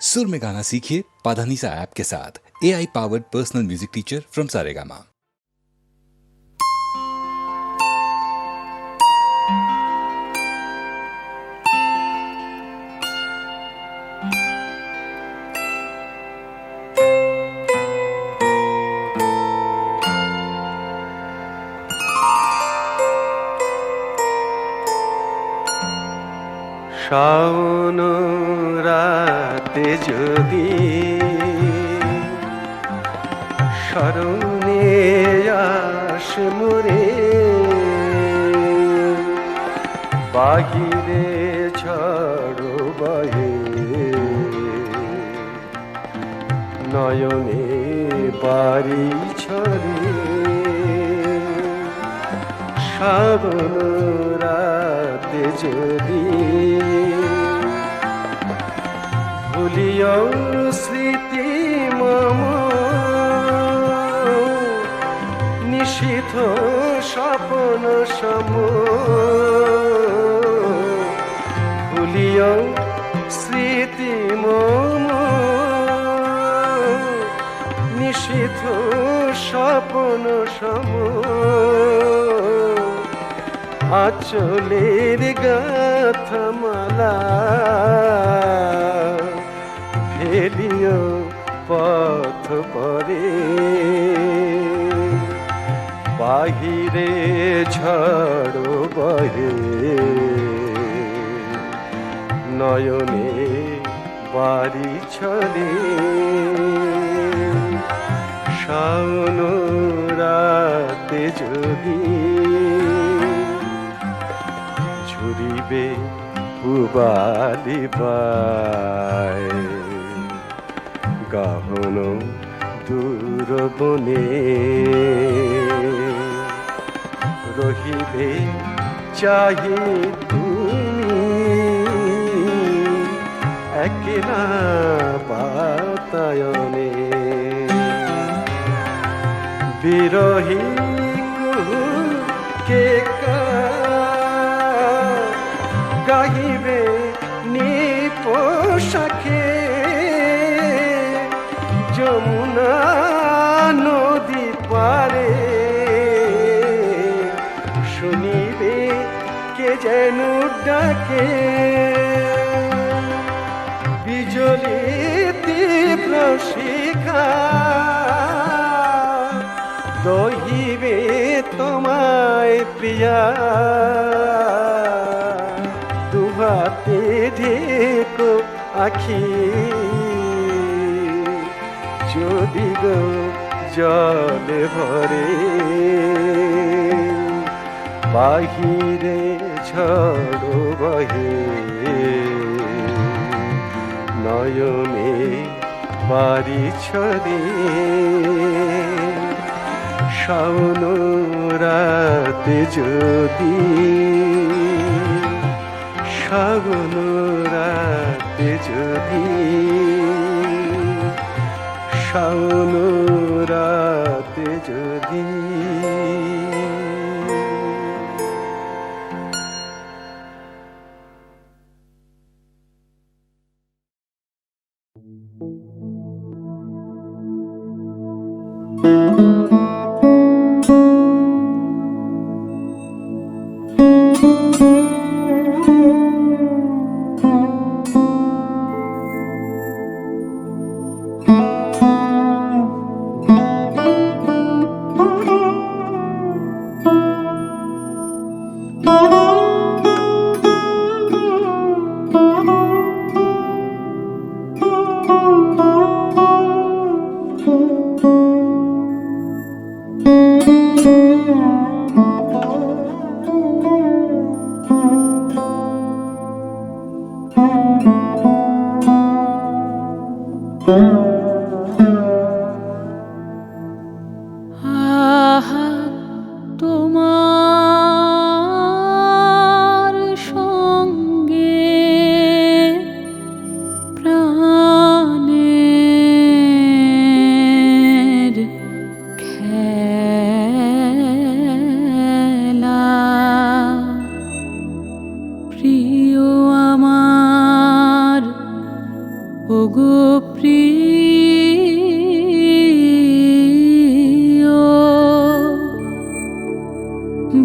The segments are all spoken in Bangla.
सुर में गाना सीखिए पाधानीसा ऐप के साथ। AI powered personal music teacher from Saregama. Shaon রাতে যদি স্মরণে আসে মোরে, বাহিরে ঝড় বহে নয়নে বাড়ি ছড়ে। শাওন রাতে যদি ভুলিও স্মৃতি মম, নিশীথ স্বপ্ন সম। ভুলিও স্মৃতি মম, নিশীথ স্বপ্ন সম। আঁচলের গাথা মালা ফেলিও পথ পরে, বাহিরে ঝড় বহে নয়নে বাড়ি ছড়ে। শাওন রাতে যদি ঝুরিবে পুবালি বাই, গহন দূর বনে রহিবে চাহি তুমি একলা বাতায়নে। বিরহী কে গাহিবে নিপোষাখে, যমুনা নদী পারে শুনিবে কে যেন ডাকে। বিজলি তীব্র শিখা দহিবে তোমায় প্রিয়া, দুহাতে ঢেকো আখি যদি গো জলে ভরে। বাহিরে ঝড় বহে নয়নে বাড়ি ছড়ে। শাওন রাতে যদি, শাওন রাতে যদি, শাওন রাতে যদি। ওগো প্রিয়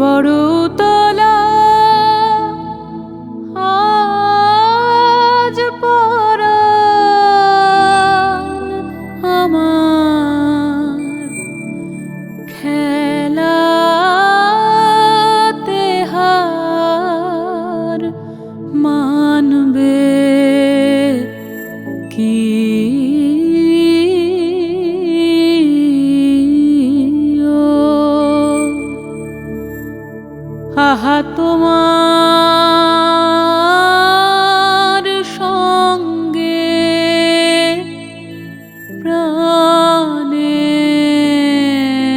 বড়তলা আজ পরাণ আমার খেলাতে হার মানবে কি আহা তোমার সঙ্গে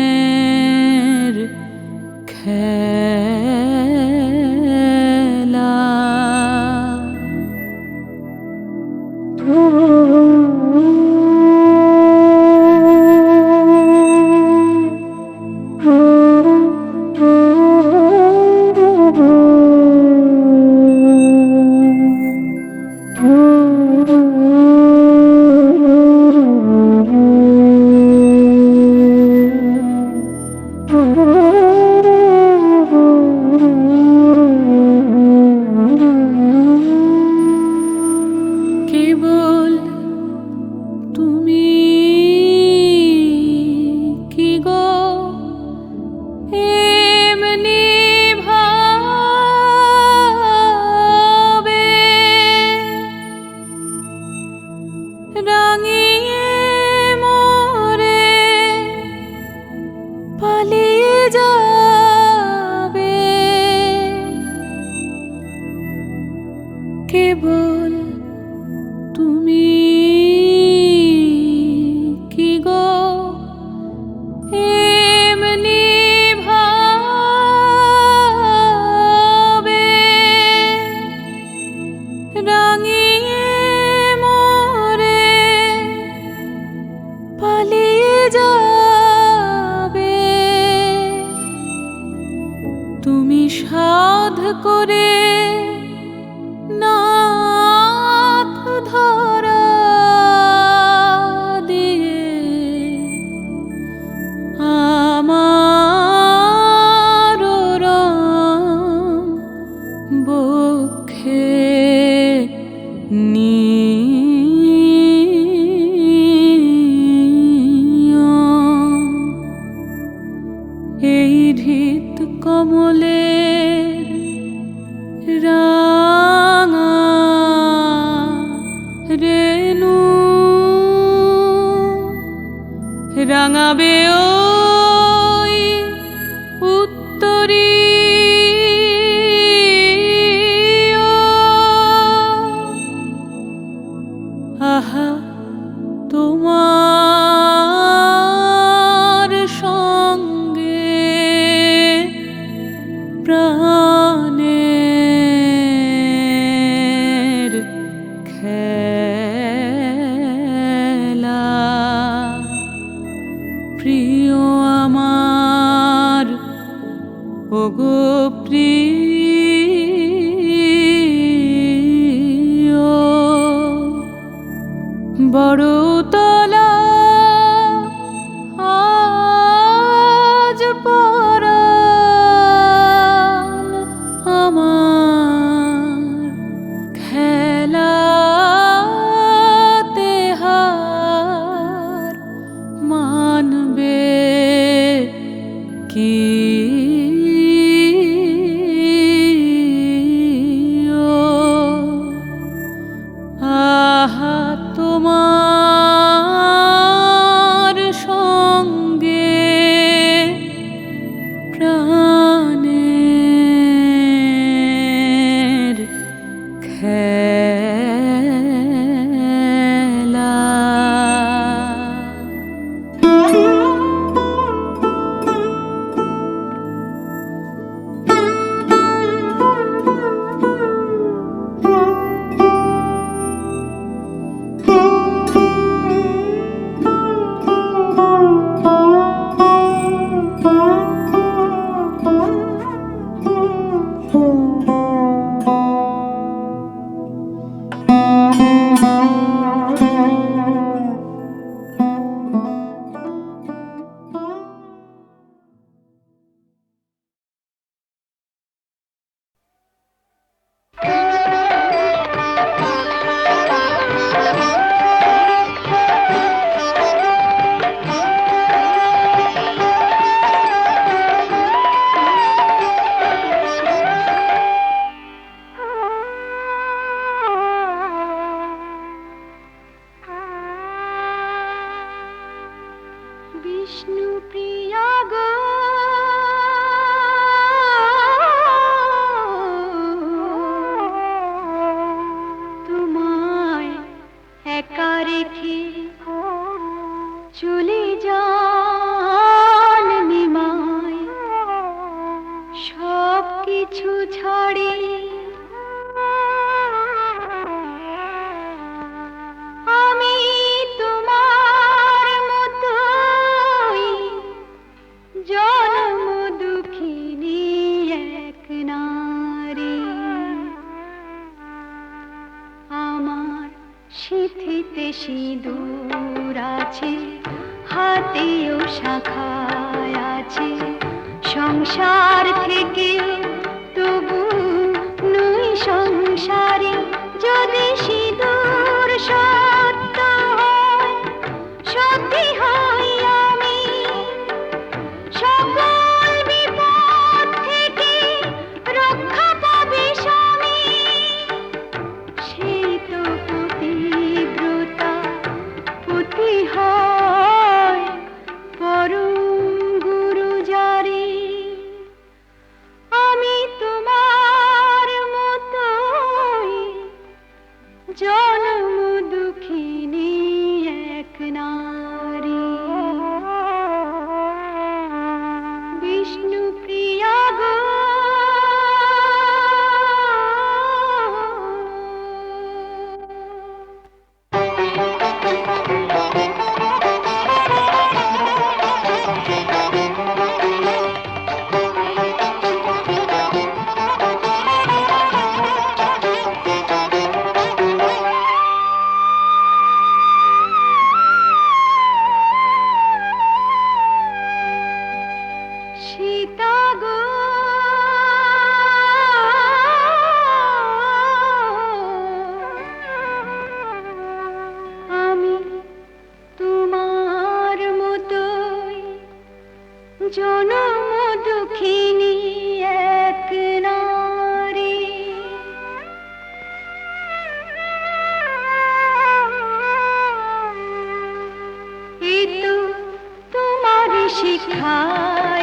প্রাণের খেলা কেবল তুমি কি গো এমনি ভাবে রাঙিয়ে মোরে পালিয়ে যাবে কেবল তুমি কি গো এমনি ভাবে রাঙিয়ে মোরে পালিয়ে যাবে তুমি সাধ করে নাথ ধরা দিয়ে আমার রং বক্ষে নিও এই হৃত কমলের রাঙা রেণু রাঙাবে ওই উত্তরীয় আহা তোমার সঙ্গে প্রাণের খেলা প্রিয় আমার ওগো প্রিয় বড়তলা আজ পরাণ আমার খেলাতে হার মানবে কি আহা তোমার সঙ্গে প্রাণের খেলা বিষ্ণুপ্রিয়া গো তোমায় একা রেখে চলে যান নিমাই সব কিছু ছাড়ি আমি তোমার মতোই জন্ম দুঃখিনী এক নারী আমার সিঁথিতে সিঁদুর আছে হাতেও শাখায় আছে সংসার থেকে তবু নই সংসারী যদি সিঁদুর সত্য হয় সত্যি হই আমি সকল বিপদ থেকে রক্ষা পাবে স্বামী সেই তো পতিব্রতা পতি হয় পরম গুরু জারি আমি তোমার মতোই জন্ম দুঃখিনী এক নারী বিষ্ণুপ্রিয়া গো সীতা গো আমি তোমার মতোই জনম দুঃখিনী এক নারী এই তো তোমারি শিক্ষা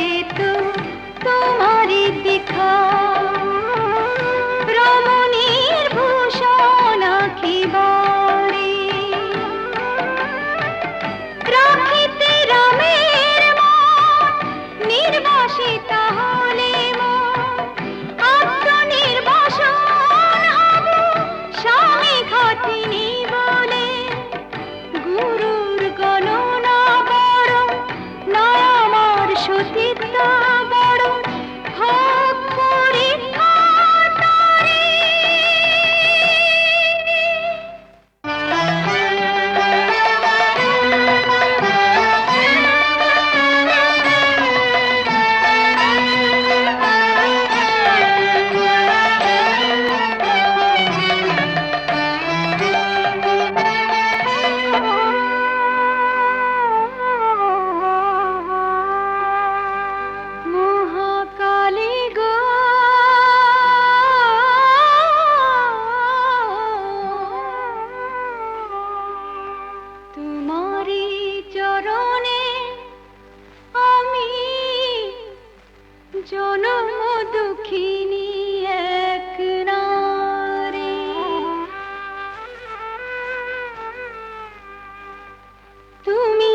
এই তো তোমারি দীক্ষা রমণীর ভূষণ আঁখিবারে রাখিতে রামের মন নির্বাসিতা হলে আত্মনির্বাসন হব স্বামী ঘাতিনী বলে গুরুর গণনা বড় না আমার সতীত্ব বড় হোক পরীক্ষা তারে মহাকালী গো তোমারি চরণে আমি জনম দুঃখিনী এক নারী তুমি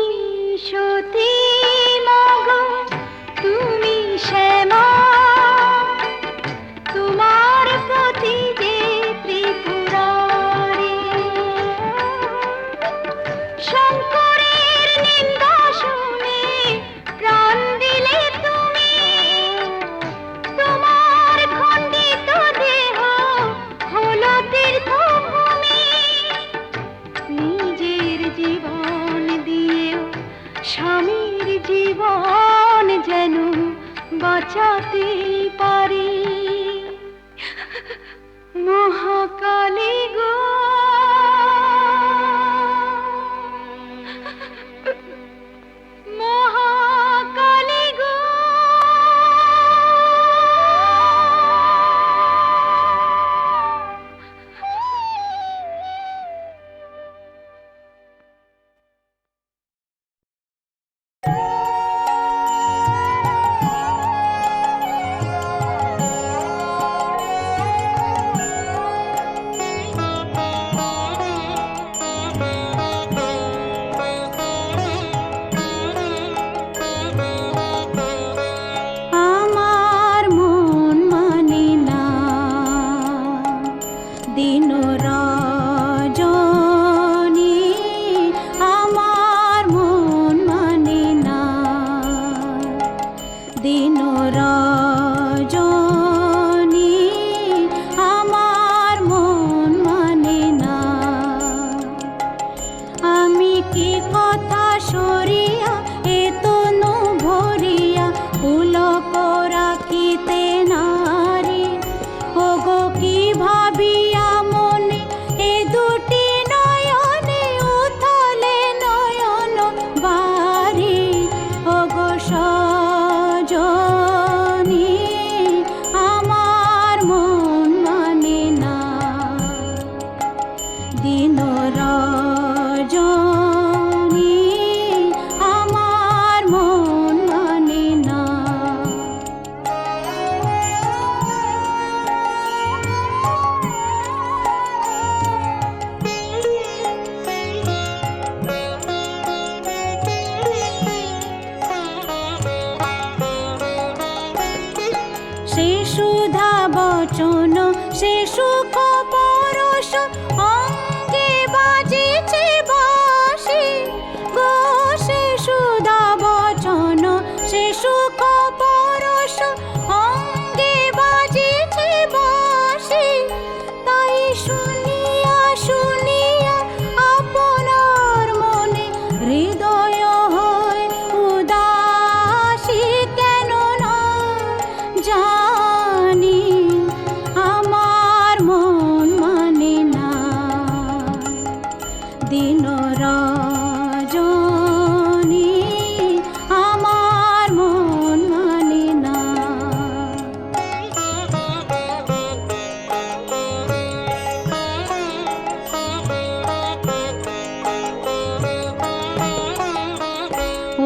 সতী মগো তুমি শ্যামা তোমার প্রতি যে ত্রিপুরারি শঙ্করের নিন্দা শুনে প্রাণ দিলে তুমি তোমার খণ্ডিত দেহ হলো তীর্থভূমি নিজের জীবন দিয়েও স্বামীর জীবন যেন বাঁচাতে পারি মহাকালী গো মহাকালী গো বচন সে সুখ পরশ অঙ্গে বাজিছে বাঁশি গো সে সুধা বচন সে সুখ পরশ অঙ্গে বাজিছে বাঁশি তাই শুনিয়া শুনিয়া আপনার মনে হৃদয় হয় উদাসী কেন না জানি আমার মন মানে না দিন রজনী আমার মন মানে না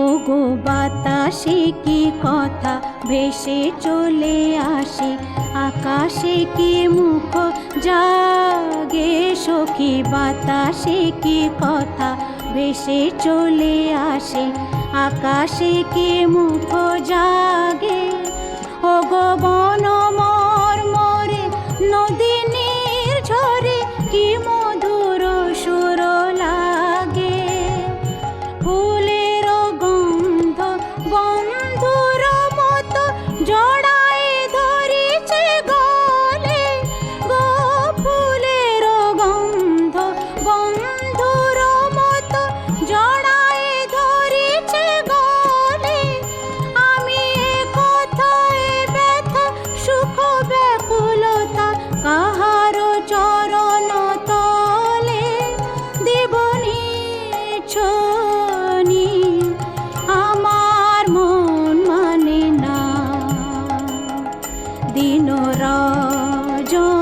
ওগো বাতাসে কি কথা ভেসে চলে আসে আকাশে কি মুখ জাগে সখী বাতাসে কি কথা ভেসে চলে আসে আকাশে কি মুখ জাগে ওগো বন মর্মরে নদী নির্ঝরে কি মধুর সুর লাগে ফুলের গন্ধ বন্ধুর মতো জড়াই ধরিছে গলে গো ফুলের গন্ধ বন্ধুর মতো জড়াই ধরিছে গলে আমি এ কথায় ব্যথা সুখ ব্যাকুলতা কাহার চরণ তলে দেবনি ছনি আমার মন মানে না দিন রজনী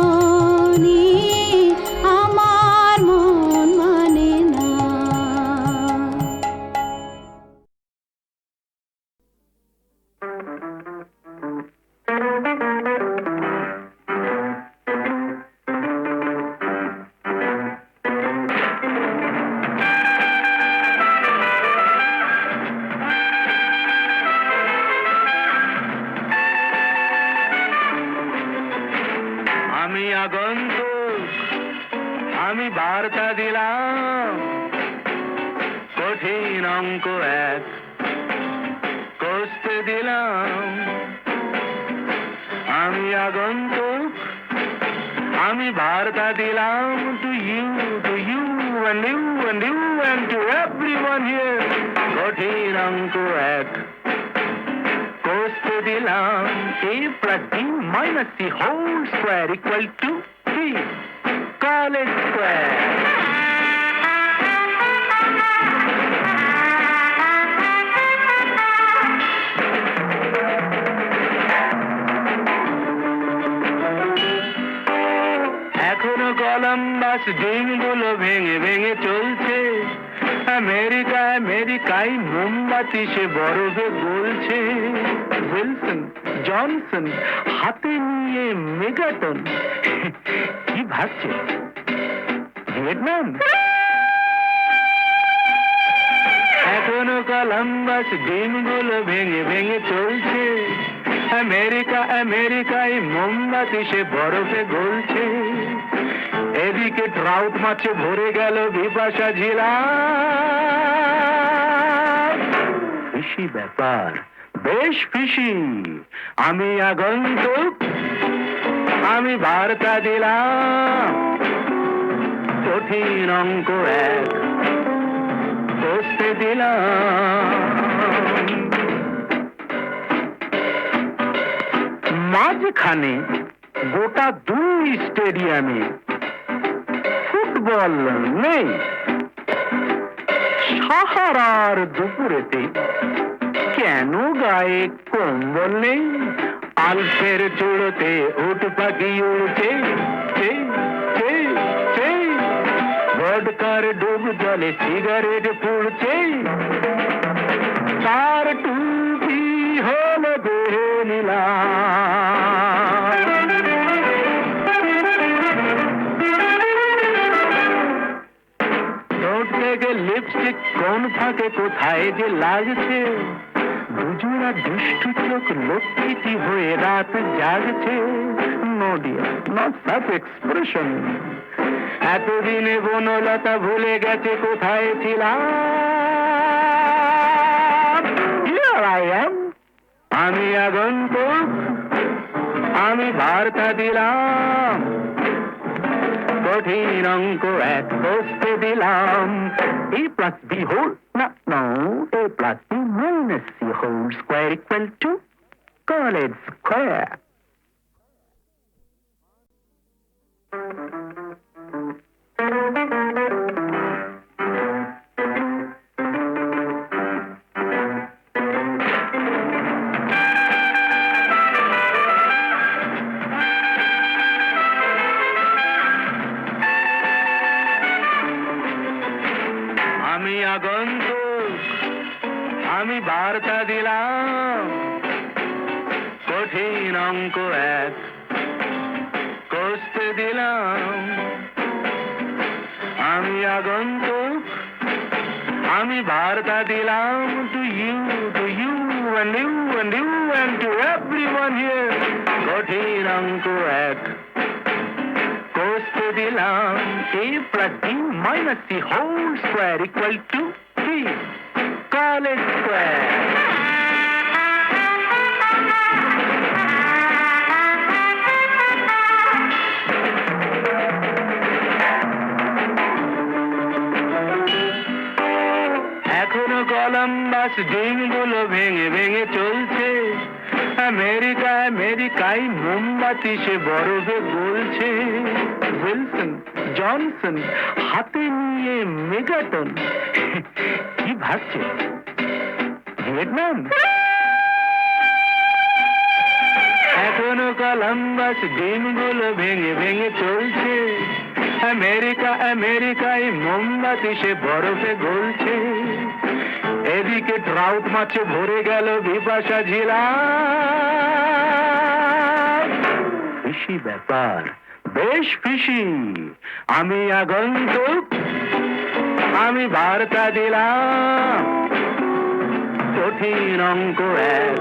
আমার মন মানে না আমি আগন্তুক আমি বার্তা দিলাম কঠিন অঙ্ক এক কষতে দিলাম আমি আগন্তুক আমি বার্তা দিলাম to you and you and you and to everyone here কঠিন অঙ্ক এক কষতে দিলাম a plus b minus c whole square equal to 3 call it square এখনো কলম্বাস ডিমগুলো ভেঙে ভেঙে চলছে আমেরিকা আমেরিকায় মোমবাতি সে বরফে গলছে উইলসন জনসন হাতে নিয়ে মেগাটন কি ভাবছে ভিয়েতনাম এখনো কলম্বাস ডিমগুলো ভেঙে ভেঙে চলছে আমেরিকা আমেরিকায় মোমবাতি সে বরফে গলছে এদিকে ট্রাউট মাছে ভরে গেল বিপাশা ঝিলা ফিশি ব্যাপার বেশ ফিশি আমি আগন্তুক আমি বার্তা দিলাম কঠিন অঙ্ক এক কষতে দিলাম মাঝখানে গোটা 2 স্টেডিয়ামে ফুটবল নেই সাহারার দুপুরেতে কেন গায়ে কম্বল নেই আলফের চূড়োতে উঠ পাখি উড়ছে ভোডকার ডুব জলে সিগারেট পুড়ছে তার টুপি হলো দেহে নীলা থেকে লিপস্টিক কোন ফাঁকে কোথায় যে লাগছে দুজোড়া দুষ্টু চোখ লক্ষ্মীটি হয়ে রাত জাগছে no dear, not such expression. এতদিনে বনলতা ভুলে গেছে কোথায় ছিলাম। Here I am, আমি আগন্তুক, আমি বার্তা দিলাম, কঠিন অঙ্ক এক বসতে দিলাম। A plus B whole, no, A plus B minus C whole square equal to college square. আমি আগন্তুক, আমি বার্তা দিলাম, কঠিন অঙ্ক এক কষতে দিলাম। আমি আগন্তুক, আমি বার্তা দিলাম, to you and you and you and to everyone here, কঠিন অঙ্ক এক কষতে দিলাম। A plus B minus C whole square equal to 3, college square. এখনো কলম্বাস ডিমগুলো ভেঙে ভেঙে চলছে। আমেরিকা আমেরিকায় মোমবাতি সে বরফে গলছে। উইলসন জনসন হাতে নিয়ে মেগাটন, কি ভাবছে ভিয়েতনাম? এখনো কলম্বাস ডিমগুলো ভেঙে ভেঙে চলছে। আমেরিকা আমেরিকায় মোমবাতি সে বরফে গলছে। এদিকে ট্রাউট মাছে ভরে গেল বিপাশা ঝিলা। ফিশি ব্যাপার, বেশ ফিশি। আমি আগন্তুক, আমি বার্তা দিলাম, কঠিন অঙ্ক এক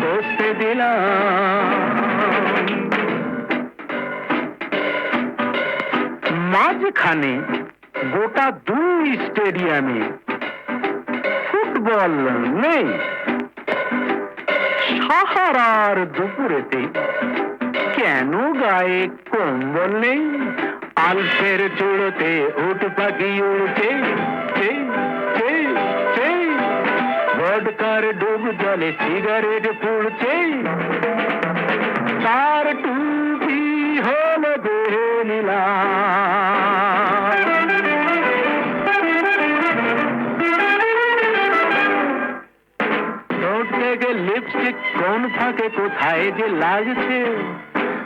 কষতে দিলাম। মাঝখানে গোটা 2 স্টেডিয়ামে ফুটবল নেই। সাহারার দুপুরেতে কেন গায়ে কম্বল নেই? আলফের চূড়োতে উট পাখি উড়ছে, ভোডকার ডুব জলে সিগারেট পুড়ছে। তার টুপি হলো দেহে নীলা। লিপস্টিক কোন ফাঁকে কোথায় যে লাগছে।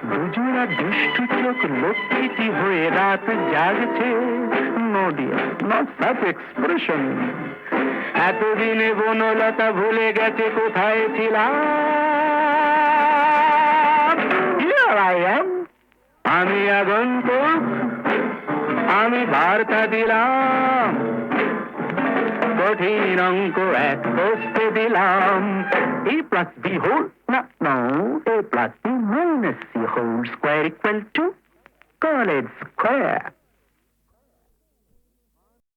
দুজোড়া দুষ্টু চোখ লক্ষ্মীটি হয়ে রাত জাগছে। No dear, not such expression. এতদিনে বনলতা ভুলে গেছে কোথায় ছিলাম। Here I am, আমি আগন্তুক, আমি বার্তা দিলাম, কঠিন অঙ্ক এক কষতে দিলাম। A plus B whole, no, A plus B minus C whole square equal to college square.